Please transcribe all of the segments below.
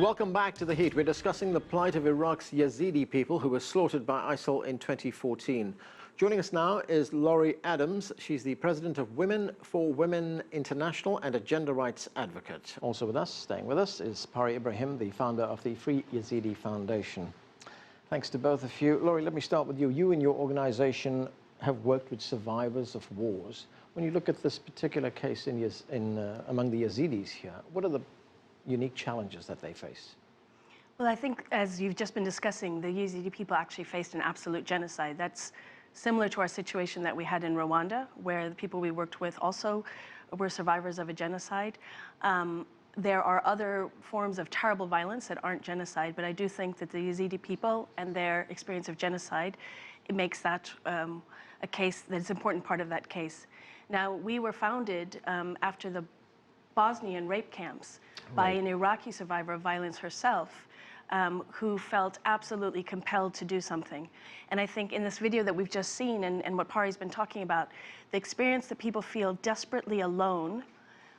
Welcome back to The Heat. We're discussing the plight of Iraq's Yazidi people who were slaughtered by ISIL in 2014. Joining us now is Laurie Adams. She's the president of Women for Women International and a gender rights advocate. Also with us, staying with us, is Pari Ibrahim, the founder of the Free Yazidi Foundation. Thanks to both of you. Laurie, let me start with you. You and your organization have worked with survivors of wars. When you look at this particular case among the Yezidis here, what are the unique challenges that they face? Well, I think, as you've just been discussing, the Yezidi people actually faced an absolute genocide. That's similar to our situation that we had in Rwanda, where the people we worked with also were survivors of a genocide. There are other forms of terrible violence that aren't genocide, but I do think that the Yazidi people and their experience of genocide, it makes that a case that's an important part of that case. Now, we were founded after the Bosnian rape camps by an Iraqi survivor of violence herself, who felt absolutely compelled to do something. And I think in this video that we've just seen and what Pari's been talking about, the experience that people feel desperately alone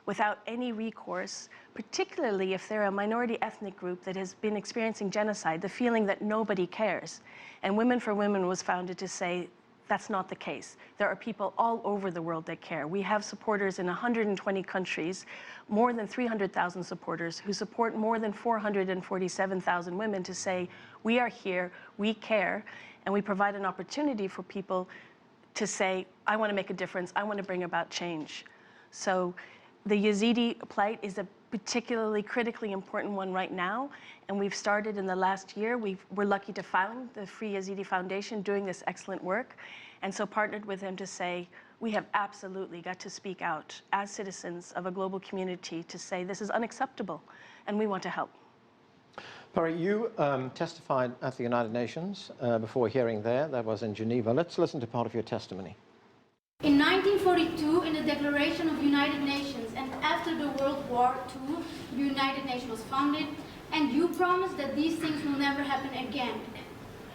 without any recourse, particularly if they're a minority ethnic group that has been experiencing genocide, the feeling that nobody cares. And Women for Women was founded to say, that's not the case. There are people all over the world that care. We have supporters in 120 countries, more than 300,000 supporters who support more than 447,000 women to say, we are here, we care, and we provide an opportunity for people to say, I want to make a difference, I want to bring about change. So the Yazidi plight is a particularly critically important one right now, and we've started in the last year. We're lucky to found the Free Yazidi Foundation doing this excellent work, and so partnered with them to say, we have absolutely got to speak out as citizens of a global community to say this is unacceptable, and we want to help. Pari, you testified at the United Nations before a hearing there. That was in Geneva. Let's listen to part of your testimony. In 1942, in the Declaration of United Nations, and after the World War II, the United Nations was founded, and you promised that these things will never happen again.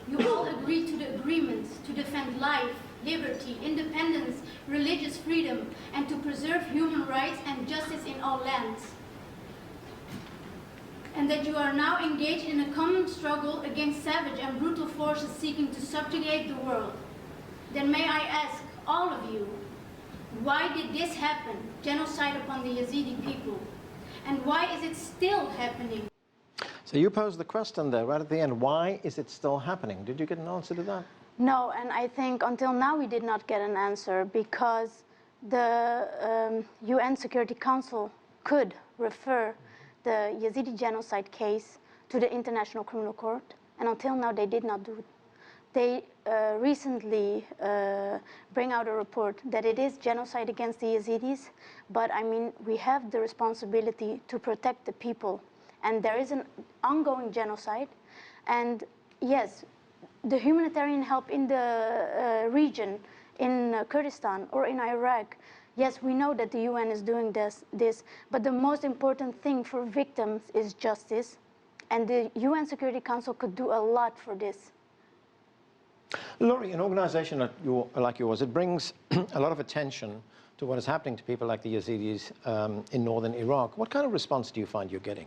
You all agreed to the agreements to defend life, liberty, independence, religious freedom, and to preserve human rights and justice in all lands. And that you are now engaged in a common struggle against savage and brutal forces seeking to subjugate the world. Then may I ask all of you, why did this happen, genocide upon the Yazidi people? And why is it still happening? So you posed the question there right at the end, why is it still happening? Did you get an answer to that? No, and I think until now we did not get an answer because the UN Security Council could refer the Yazidi genocide case to the International Criminal Court, and until now they did not do it. They recently bring out a report that it is genocide against the Yezidis, but I mean, we have the responsibility to protect the people. And there is an ongoing genocide. And yes, the humanitarian help in the region, in Kurdistan or in Iraq, yes, we know that the UN is doing this, but the most important thing for victims is justice. And the UN Security Council could do a lot for this. Laurie, an organization like yours, it brings a lot of attention to what is happening to people like the Yazidis in northern Iraq. What kind of response do you find you're getting?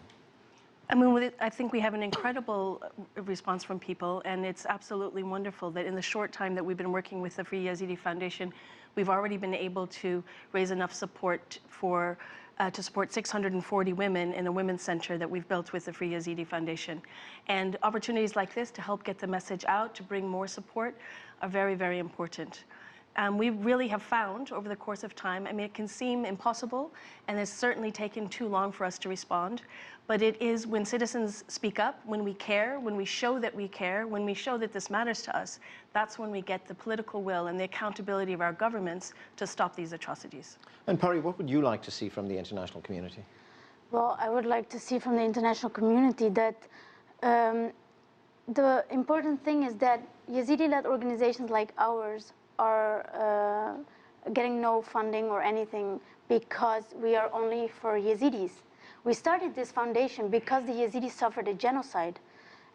I mean, I think we have an incredible response from people, and it's absolutely wonderful that in the short time that we've been working with the Free Yazidi Foundation, we've already been able to raise enough support to support 640 women in a women's center that we've built with the Free Yazidi Foundation. And opportunities like this to help get the message out, to bring more support, are very, very important. We really have found over the course of time, I mean, it can seem impossible, and it's certainly taken too long for us to respond, but it is when citizens speak up, when we care, when we show that we care, when we show that this matters to us, that's when we get the political will and the accountability of our governments to stop these atrocities. And Pari, what would you like to see from the international community? Well, I would like to see from the international community that the important thing is that Yazidi-led organizations like ours are getting no funding or anything because we are only for Yazidis. We started this foundation because the Yazidis suffered a genocide,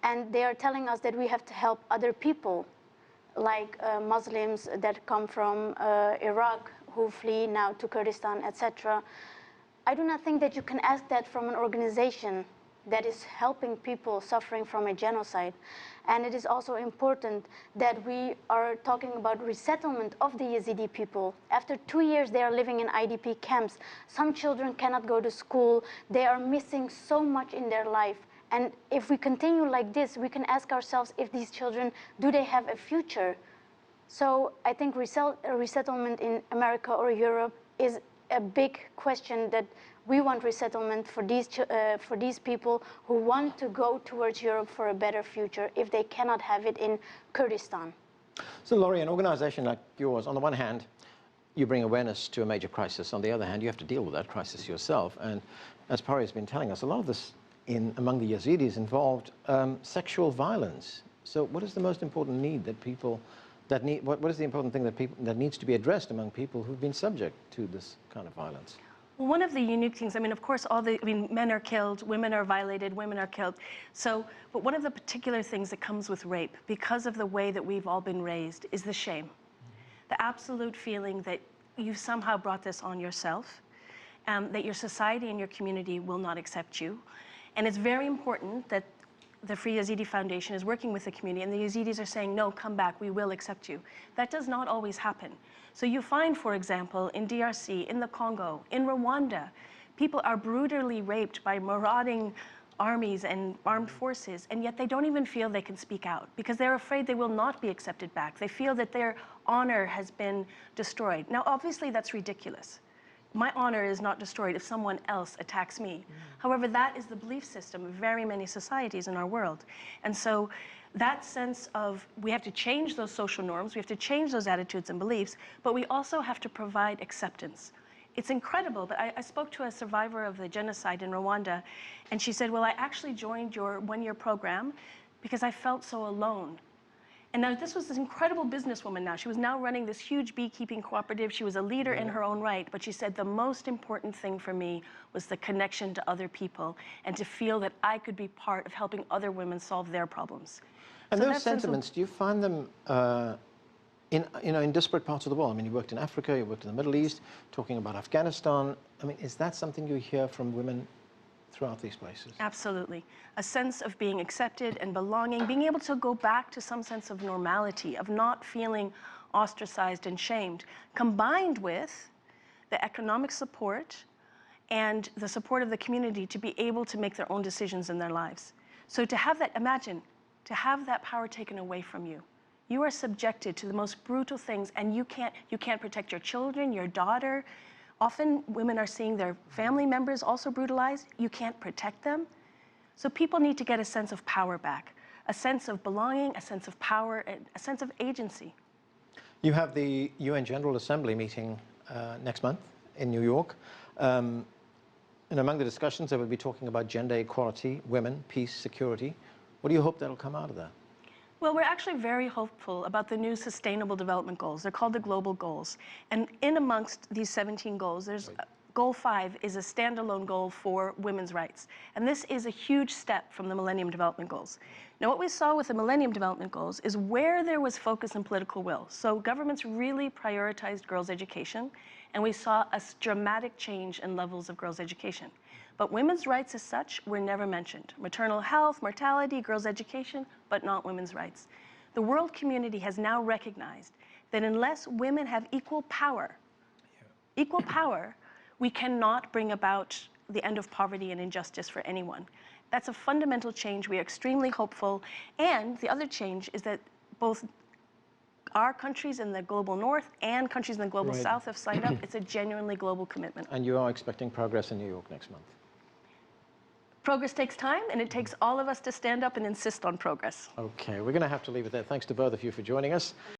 and they are telling us that we have to help other people, like Muslims that come from Iraq who flee now to Kurdistan, etc. I do not think that you can ask that from an organization that is helping people suffering from a genocide. And it is also important that we are talking about resettlement of the Yazidi people. After 2 years, they are living in IDP camps. Some children cannot go to school. They are missing so much in their life. And if we continue like this, we can ask ourselves if these children, do they have a future? So I think resettlement in America or Europe is a big question that we want resettlement for these people who want to go towards Europe for a better future if they cannot have it in Kurdistan. So Laurie, an organization like yours, on the one hand, you bring awareness to a major crisis. On the other hand, you have to deal with that crisis yourself. And as Pari has been telling us, a lot of this among the Yazidis involved sexual violence. So what is the most important need that people what is the important thing that needs to be addressed among people who've been subject to this kind of violence? Well, one of the unique things, I mean, of course, men are killed, women are violated, women are killed. So, but one of the particular things that comes with rape, because of the way that we've all been raised, is the shame. The absolute feeling that you've somehow brought this on yourself, that your society and your community will not accept you. And it's very important that the Free Yazidi Foundation is working with the community, and the Yazidis are saying, no, come back, we will accept you. That does not always happen. So you find, for example, in DRC, in the Congo, in Rwanda, people are brutally raped by marauding armies and armed forces, and yet they don't even feel they can speak out because they're afraid they will not be accepted back. They feel that their honor has been destroyed. Now, obviously, that's ridiculous. My honor is not destroyed if someone else attacks me. However, that is the belief system of very many societies in our world. And so that sense of we have to change those social norms, we have to change those attitudes and beliefs, but we also have to provide acceptance. It's incredible, but I spoke to a survivor of the genocide in Rwanda, and she said, well, I actually joined your one-year program because I felt so alone. And now this was this incredible businesswoman now. She was now running this huge beekeeping cooperative. She was a leader in her own right, but she said the most important thing for me was the connection to other people and to feel that I could be part of helping other women solve their problems. And so those sentiments, do you find them in disparate parts of the world? I mean, you worked in Africa, you worked in the Middle East, talking about Afghanistan. I mean, is that something you hear from women throughout these places? Absolutely. A sense of being accepted and belonging, being able to go back to some sense of normality, of not feeling ostracized and shamed, combined with the economic support and the support of the community to be able to make their own decisions in their lives. So to have that, imagine, to have that power taken away from you. You are subjected to the most brutal things, and you can't protect your children, your daughter. Often women are seeing their family members also brutalized. You can't protect them. So people need to get a sense of power back, a sense of belonging, a sense of power, a sense of agency. You have the UN General Assembly meeting next month in New York. And among the discussions, they will be talking about gender equality, women, peace, security. What do you hope that'll come out of that? Well, we're actually very hopeful about the new Sustainable Development Goals. They're called the Global Goals. And in amongst these 17 goals, there's Goal 5 is a standalone goal for women's rights. And this is a huge step from the Millennium Development Goals. Now, what we saw with the Millennium Development Goals is where there was focus and political will. So governments really prioritized girls' education, and we saw a dramatic change in levels of girls' education. But women's rights as such were never mentioned. Maternal health, mortality, girls' education, but not women's rights. The world community has now recognized that unless women have equal power, we cannot bring about the end of poverty and injustice for anyone. That's a fundamental change. We are extremely hopeful. And the other change is that both our countries in the global north and countries in the global south have signed up. It's a genuinely global commitment. And you are expecting progress in New York next month? Progress takes time, and it takes all of us to stand up and insist on progress. Okay, we're going to have to leave it there. Thanks to both of you for joining us.